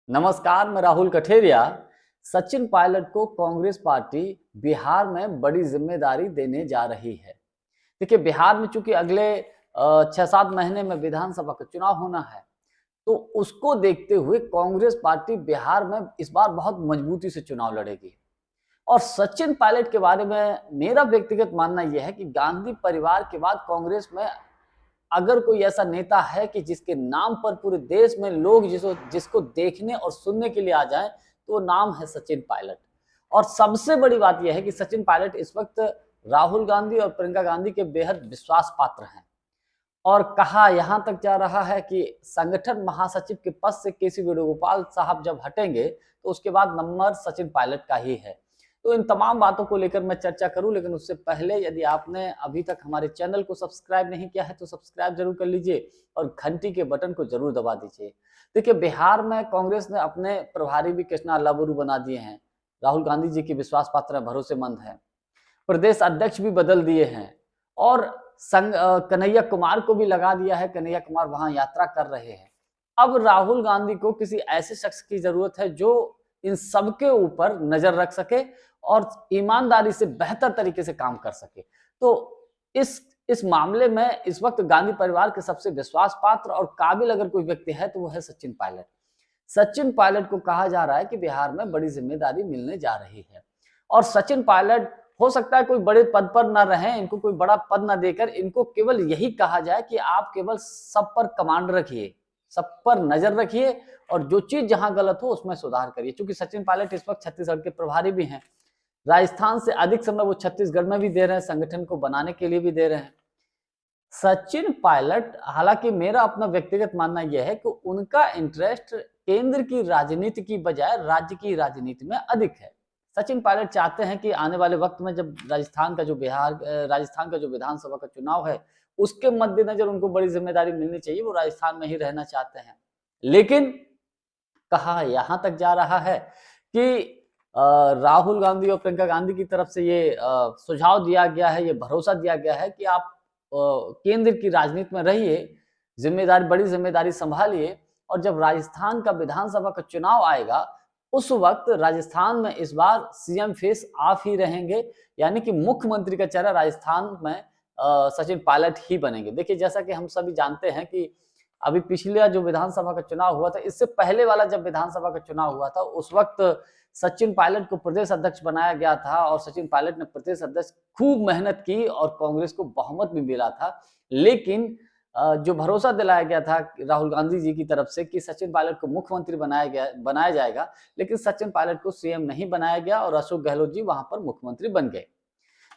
नमस्कार, मैं राहुल कठेरिया। सचिन पायलट को कांग्रेस पार्टी बिहार में बड़ी जिम्मेदारी देने जा रही है। देखिए, बिहार में चूंकि अगले 6-7 महीने में विधानसभा का चुनाव होना है, तो उसको देखते हुए कांग्रेस पार्टी बिहार में इस बार बहुत मजबूती से चुनाव लड़ेगी। और सचिन पायलट के बारे में मेरा व्यक्तिगत मानना यह है कि गांधी परिवार के बाद कांग्रेस में अगर कोई ऐसा नेता है कि जिसके नाम पर पूरे देश में लोग जिसको देखने और सुनने के लिए आ जाएं, तो वो नाम है सचिन पायलट। और सबसे बड़ी बात यह है कि सचिन पायलट इस वक्त राहुल गांधी और प्रियंका गांधी के बेहद विश्वास पात्र हैं। और कहा यहां तक जा रहा है कि संगठन महासचिव के पद से केसी वेणुगोपाल साहब जब हटेंगे, तो उसके बाद नंबर सचिन पायलट का ही है। तो इन तमाम बातों को लेकर मैं चर्चा करूं, लेकिन उससे पहले यदि आपने अभी तक हमारे चैनल को सब्सक्राइब नहीं किया है तो सब्सक्राइब जरूर कर लीजिए और घंटी के बटन को जरूर दबा दीजिए। देखिए, बिहार में कांग्रेस ने अपने प्रभारी भी कृष्णा लाबरू बना दिए हैं। राहुल गांधी जी की विश्वास पात्र भरोसेमंद है। प्रदेश अध्यक्ष भी बदल दिए हैं और कन्हैया कुमार को भी लगा दिया है। कन्हैया कुमार वहां यात्रा कर रहे हैं। अब राहुल गांधी को किसी ऐसे शख्स की जरूरत है जो इन सबके ऊपर नजर रख सके और ईमानदारी से बेहतर तरीके से काम कर सके। तो इस मामले में इस वक्त गांधी परिवार के सबसे विश्वास पात्र और काबिल अगर कोई व्यक्ति है तो वो है सचिन पायलट। सचिन पायलट को कहा जा रहा है कि बिहार में बड़ी जिम्मेदारी मिलने जा रही है। और सचिन पायलट हो सकता है कोई बड़े पद पर ना रहे, इनको कोई बड़ा पद ना देकर इनको केवल यही कहा जाए कि आप केवल सब पर कमांड रखिए, सब पर नजर रखिए और जो चीज जहां गलत हो उसमें सुधार करिए। क्योंकि सचिन पायलट इस वक्त छत्तीसगढ़ के प्रभारी भी हैं। राजस्थान से अधिक समय वो छत्तीसगढ़ में भी दे रहे हैं, संगठन को बनाने के लिए भी दे रहे हैं। सचिन पायलट, हालांकि मेरा अपना व्यक्तिगत मानना यह है कि उनका इंटरेस्ट केंद्र की राजनीति की बजाय राज्य की राजनीति में अधिक है। सचिन पायलट चाहते हैं कि आने वाले वक्त में जब राजस्थान का जो विधानसभा का चुनाव है, उसके मद्देनजर उनको बड़ी जिम्मेदारी मिलनी चाहिए। वो राजस्थान में ही रहना चाहते हैं। लेकिन कहा यहां तक जा रहा है कि राहुल गांधी और प्रियंका गांधी की तरफ से ये सुझाव दिया गया है, ये भरोसा दिया गया है कि आप केंद्र की राजनीति में रहिए, बड़ी जिम्मेदारी संभालिए और जब राजस्थान का विधानसभा का चुनाव आएगा, उस वक्त राजस्थान में इस बार सीएम फेस आप ही रहेंगे। यानी कि मुख्यमंत्री का चेहरा राजस्थान में सचिन पायलट ही बनेंगे। देखिए, जैसा कि हम सभी जानते हैं कि अभी पिछले जो विधानसभा का चुनाव हुआ था, इससे पहले वाला जब विधानसभा का चुनाव हुआ था, उस वक्त सचिन पायलट को प्रदेश अध्यक्ष बनाया गया था और सचिन पायलट ने प्रदेश अध्यक्ष खूब मेहनत की और कांग्रेस को बहुमत भी मिला था। लेकिन जो भरोसा दिलाया गया था राहुल गांधी जी की तरफ से कि सचिन पायलट को मुख्यमंत्री बनाया जाएगा, लेकिन सचिन पायलट को सीएम नहीं बनाया गया और अशोक गहलोत जी वहां पर मुख्यमंत्री बन गए।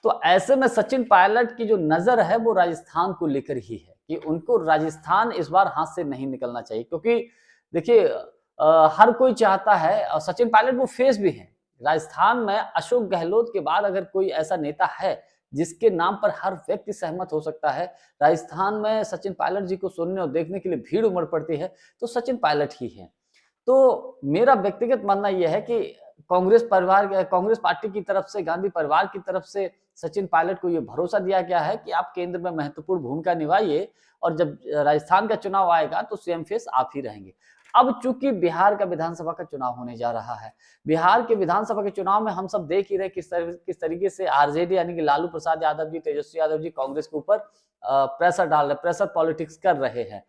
तो ऐसे में सचिन पायलट की जो नजर है वो राजस्थान को लेकर ही है कि उनको राजस्थान इस बार हाथ से नहीं निकलना चाहिए। क्योंकि देखिए, हर कोई चाहता है और सचिन पायलट वो फेस भी है राजस्थान में। अशोक गहलोत के बाद अगर कोई ऐसा नेता है जिसके नाम पर हर व्यक्ति सहमत हो सकता है, राजस्थान में सचिन पायलट जी को सुनने और देखने के लिए भीड़ उमड़ पड़ती है, तो सचिन पायलट ही है। तो मेरा व्यक्तिगत मानना यह है कि कांग्रेस पार्टी की तरफ से, गांधी परिवार की तरफ से सचिन पायलट को यह भरोसा दिया गया है कि आप केंद्र में महत्वपूर्ण भूमिका निभाइए और जब राजस्थान का चुनाव आएगा तो सीएम फेस आप ही रहेंगे। अब चूंकि बिहार का विधानसभा का चुनाव होने जा रहा है, बिहार के विधानसभा के चुनाव में हम सब देख ही रहे किस तरीके से आरजेडी यानी कि लालू प्रसाद यादव जी, तेजस्वी यादव जी कांग्रेस के ऊपर प्रेशर डाल रहे, प्रेशर पॉलिटिक्स कर रहे हैं।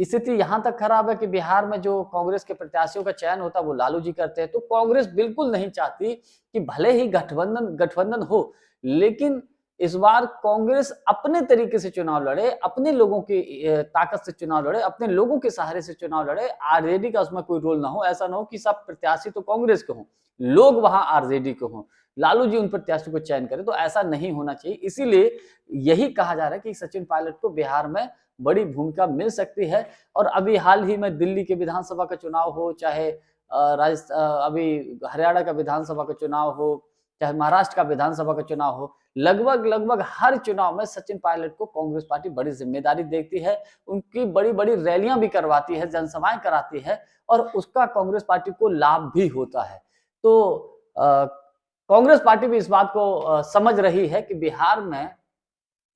स्थिति यहां तक खराब है कि बिहार में जो कांग्रेस के प्रत्याशियों का चयन होता है वो लालू जी करते हैं। तो कांग्रेस बिल्कुल नहीं चाहती कि भले ही गठबंधन हो, लेकिन इस बार कांग्रेस अपने तरीके से चुनाव लड़े, अपने लोगों की ताकत से चुनाव लड़े, अपने लोगों के सहारे से चुनाव लड़े। आरजेडी का उसमें कोई रोल ना हो। ऐसा ना हो कि सब प्रत्याशी तो कांग्रेस के हों, लोग वहां आरजेडी के हों, लालू जी उन प्रत्याशियों को चयन करें। तो ऐसा नहीं होना चाहिए। इसीलिए यही कहा जा रहा है कि सचिन पायलट को बिहार में बड़ी भूमिका मिल सकती है। और अभी हाल ही में दिल्ली के विधानसभा का चुनाव हो, चाहे अभी हरियाणा का विधानसभा का चुनाव हो, चाहे महाराष्ट्र का विधानसभा का चुनाव हो, लगभग हर चुनाव में सचिन पायलट को कांग्रेस पार्टी बड़ी जिम्मेदारी देती है। उनकी बड़ी बड़ी रैलियां भी करवाती है, जनसभाएं कराती है और उसका कांग्रेस पार्टी को लाभ भी होता है। तो कांग्रेस पार्टी भी इस बात को समझ रही है कि बिहार में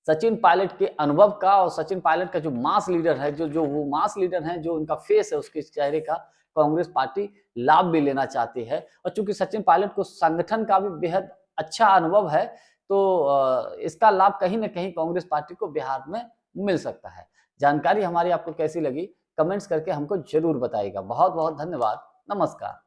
सचिन पायलट के अनुभव का और सचिन पायलट का जो मास लीडर है, जो वो मास लीडर है, जो उनका फेस है उसके चेहरे का, कांग्रेस पार्टी लाभ भी लेना चाहती है। और चूंकि सचिन पायलट को संगठन का भी बेहद अच्छा अनुभव है, तो इसका लाभ कहीं ना कहीं कांग्रेस पार्टी को बिहार में मिल सकता है। जानकारी हमारी आपको कैसी लगी, कमेंट्स करके हमको जरूर बताइएगा। बहुत बहुत धन्यवाद। नमस्कार।